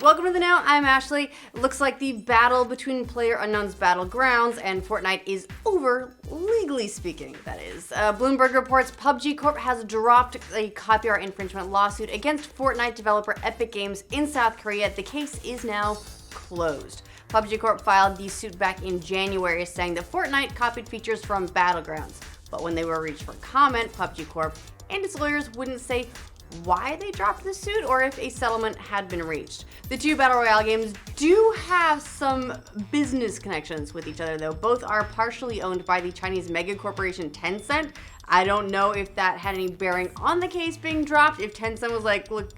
Welcome to the Now, I'm Ashley. Looks like the battle between PlayerUnknown's Battlegrounds and Fortnite is over, legally speaking, that is. Bloomberg reports PUBG Corp has dropped a copyright infringement lawsuit against Fortnite developer Epic Games in South Korea. The case is now closed. PUBG Corp filed the suit back in January, saying that Fortnite copied features from Battlegrounds. But when they were reached for comment, PUBG Corp and its lawyers wouldn't say why they dropped the suit or if a settlement had been reached. The two Battle Royale games do have some business connections with each other, though. Both are partially owned by the Chinese mega corporation Tencent. I don't know if that had any bearing on the case being dropped, if Tencent was like, look,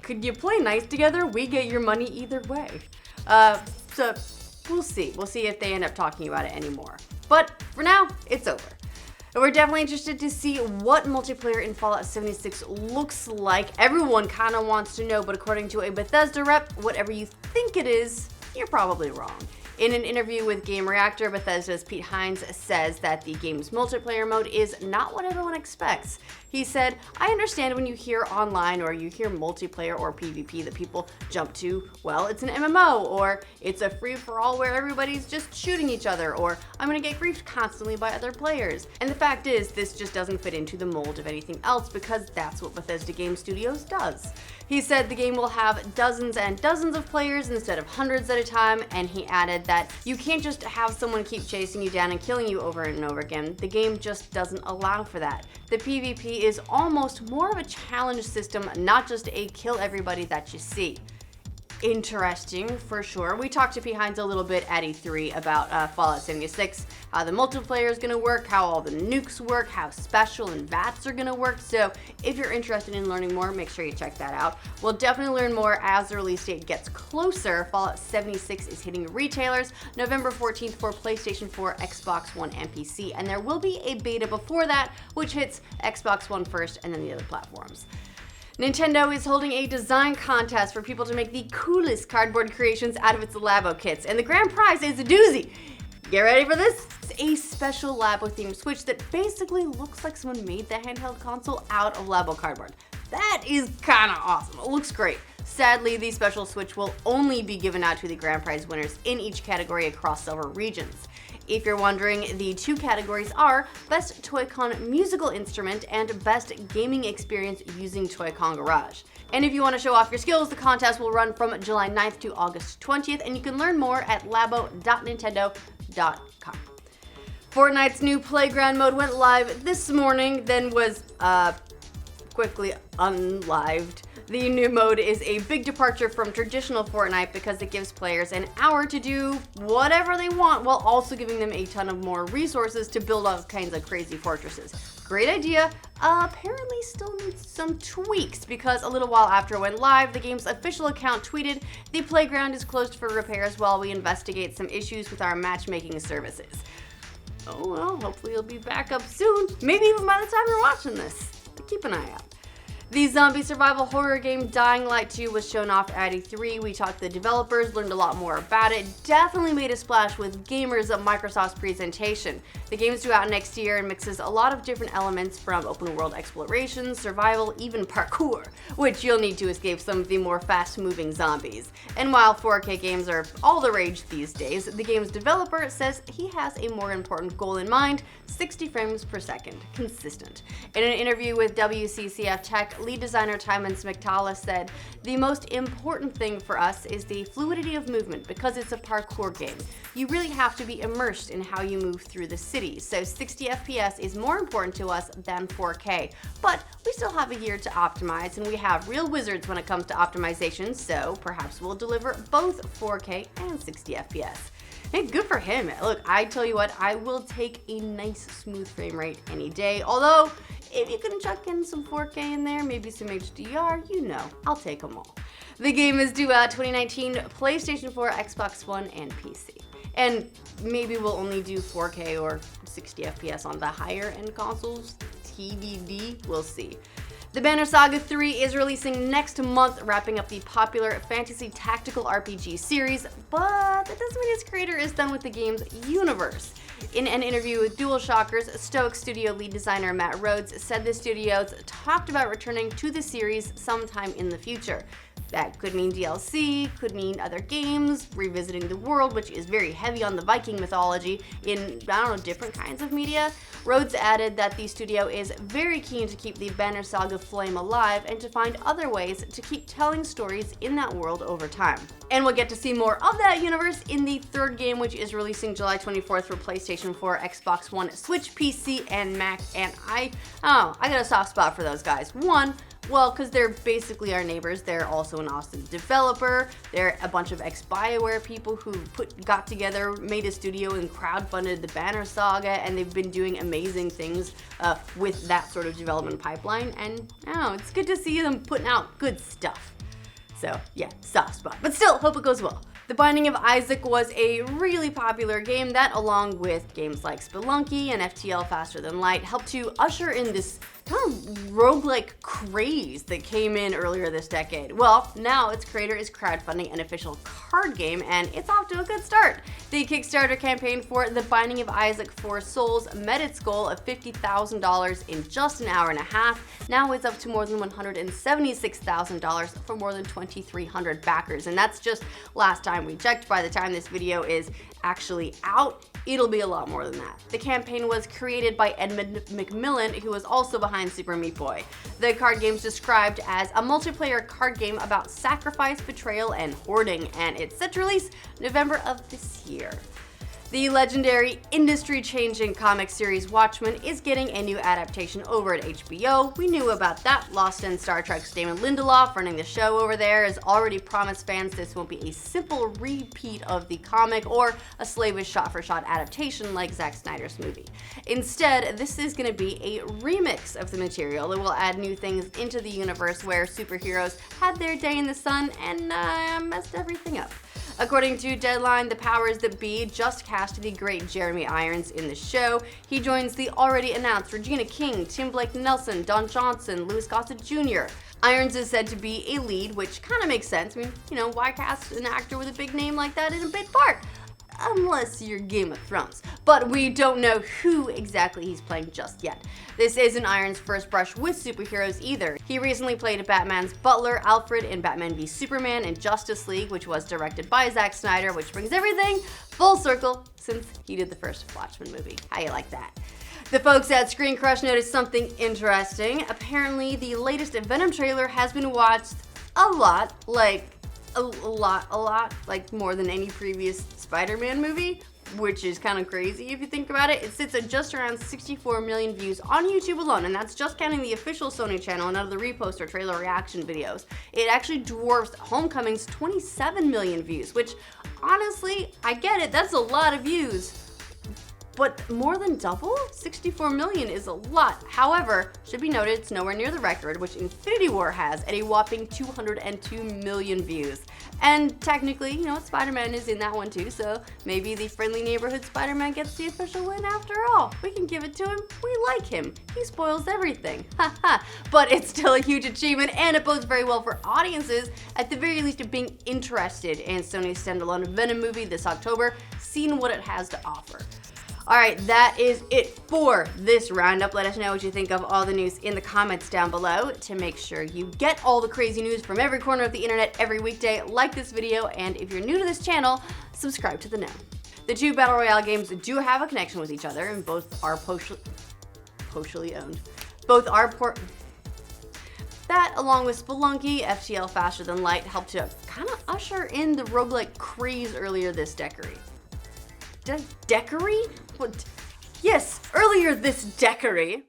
could you play nice together? We get your money either way. So we'll see. We'll see if they end up talking about it anymore. But for now, it's over. We're definitely interested to see what multiplayer in Fallout 76 looks like. Everyone kind of wants to know, but according to a Bethesda rep, whatever you think it is, you're probably wrong. In an interview with Game Reactor, Bethesda's Pete Hines says that the game's multiplayer mode is not what everyone expects. He said, I understand when you hear online or you hear multiplayer or PvP that people jump to, well, it's an MMO, or it's a free-for-all where everybody's just shooting each other, or I'm gonna get griefed constantly by other players. And the fact is, this just doesn't fit into the mold of anything else because that's what Bethesda Game Studios does. He said the game will have dozens and dozens of players instead of hundreds at a time, and he added that you can't just have someone keep chasing you down and killing you over and over again. The game just doesn't allow for that. The PvP is almost more of a challenge system, not just a kill everybody that you see. Interesting, for sure. We talked to P. Hines a little bit at E3 about Fallout 76, how the multiplayer is going to work, how all the nukes work, how special and VATs are going to work. So if you're interested in learning more, make sure you check that out. We'll definitely learn more as the release date gets closer. Fallout 76 is hitting retailers November 14th for PlayStation 4, Xbox One, and PC, and there will be a beta before that, which hits Xbox One first and then the other platforms. Nintendo is holding a design contest for people to make the coolest cardboard creations out of its Labo kits, and the grand prize is a doozy. Get ready for this? It's a special Labo-themed Switch that basically looks like someone made the handheld console out of Labo cardboard. That is kinda awesome. It looks great. Sadly, the special Switch will only be given out to the grand prize winners in each category across several regions. If you're wondering, the two categories are Best Toy-Con Musical Instrument and Best Gaming Experience Using Toy-Con Garage. And if you want to show off your skills, the contest will run from July 9th to August 20th, and you can learn more at labo.nintendo.com. Fortnite's new playground mode went live this morning, then was quickly unlived. The new mode is a big departure from traditional Fortnite because it gives players an hour to do whatever they want while also giving them a ton of more resources to build all kinds of crazy fortresses. Great idea. Apparently still needs some tweaks because a little while after it went live, the game's official account tweeted, "The playground is closed for repairs while we investigate some issues with our matchmaking services." Oh well, hopefully it'll be back up soon. Maybe even by the time you're watching this. Keep an eye out. The zombie survival horror game Dying Light 2 was shown off at E3. We talked to the developers, learned a lot more about it. Definitely made a splash with gamers at Microsoft's presentation. The game's due out next year and mixes a lot of different elements from open world exploration, survival, even parkour, which you'll need to escape some of the more fast-moving zombies. And while 4K games are all the rage these days, the game's developer says he has a more important goal in mind: 60 frames per second, consistent. In an interview with WCCF Tech, lead designer Timon Smiktala said, "The most important thing for us is the fluidity of movement because it's a parkour game. You really have to be immersed in how you move through the city, so 60 FPS is more important to us than 4K. But we still have a year to optimize, and we have real wizards when it comes to optimization, so perhaps we'll deliver both 4K and 60 FPS. Hey, good for him. Look, I tell you what, I will take a nice smooth frame rate any day. Although, if you can chuck in some 4K in there, maybe some HDR, you know, I'll take them all. The game is due out 2019, PlayStation 4, Xbox One, and PC. And maybe we'll only do 4K or 60 FPS on the higher end consoles. TBD, we'll see. The Banner Saga 3 is releasing next month, wrapping up the popular fantasy tactical RPG series, but that doesn't mean its creator is done with the game's universe. In an interview with DualShockers, Stoic Studio lead designer Matt Rhodes said the studios talked about returning to the series sometime in the future. That could mean DLC, could mean other games, revisiting the world, which is very heavy on the Viking mythology in, I don't know, different kinds of media. Rhodes added that the studio is very keen to keep the Banner Saga flame alive and to find other ways to keep telling stories in that world over time. And we'll get to see more of that universe in the third game, which is releasing July 24th for PlayStation 4, Xbox One, Switch, PC, and Mac. And I got a soft spot for those guys. One, well, because they're basically our neighbors. They're also an Austin developer. They're a bunch of ex-BioWare people who got together, made a studio, and crowdfunded the Banner Saga, and they've been doing amazing things with that sort of development pipeline. And it's good to see them putting out good stuff. So yeah, soft spot, but still, hope it goes well. The Binding of Isaac was a really popular game that, along with games like Spelunky and FTL Faster Than Light, helped to usher in this kind of roguelike craze that came in earlier this decade. Well, now its creator is crowdfunding an official card game, and it's off to a good start. The Kickstarter campaign for The Binding of Isaac 4 Souls met its goal of $50,000 in just an hour and a half. Now it's up to more than $176,000 for more than 2,300 backers, and that's just last time we checked. By the time this video is actually out, it'll be a lot more than that. The campaign was created by Edmund McMillan, who was also behind Super Meat Boy. The card game's described as a multiplayer card game about sacrifice, betrayal, and hoarding, and it's set to release November of this year. The legendary, industry-changing comic series Watchmen is getting a new adaptation over at HBO. We knew about that. Lost in Star Trek's Damon Lindelof, running the show over there, has already promised fans this won't be a simple repeat of the comic or a slavish shot-for-shot adaptation like Zack Snyder's movie. Instead, this is going to be a remix of the material that will add new things into the universe where superheroes had their day in the sun and messed everything up. According to Deadline, the powers that be just cast the great Jeremy Irons in the show. He joins the already announced Regina King, Tim Blake Nelson, Don Johnson, Louis Gossett Jr. Irons is said to be a lead, which kind of makes sense. I mean, why cast an actor with a big name like that in a big part? Unless you're Game of Thrones. But we don't know who exactly he's playing just yet. This isn't Irons' first brush with superheroes either. He recently played Batman's butler, Alfred, in Batman v Superman and Justice League, which was directed by Zack Snyder, which brings everything full circle since he did the first Watchmen movie. How you like that? The folks at Screen Crush noticed something interesting. Apparently, the latest Venom trailer has been watched a lot, like more than any previous Spider-Man movie, which is kind of crazy if you think about it. It sits at just around 64 million views on YouTube alone, and that's just counting the official Sony channel and none of the repost or trailer reaction videos. It actually dwarfs Homecoming's 27 million views, which honestly, I get it, that's a lot of views. But more than double? 64 million is a lot. However, should be noted it's nowhere near the record, which Infinity War has at a whopping 202 million views. And technically, Spider-Man is in that one too, so maybe the friendly neighborhood Spider-Man gets the official win after all. We can give it to him. We like him. He spoils everything. Haha. But it's still a huge achievement, and it bodes very well for audiences, at the very least of being interested in Sony's standalone Venom movie this October, seeing what it has to offer. Alright, that is it for this roundup. Let us know what you think of all the news in the comments down below. To make sure you get all the crazy news from every corner of the internet every weekday, like this video, and if you're new to this channel, subscribe to the know. The two Battle Royale games do have a connection with each other, and both are partially owned. That, along with Spelunky, FTL Faster Than Light, helped to kind of usher in the roguelike craze earlier this decade. What? Yes, earlier this decade.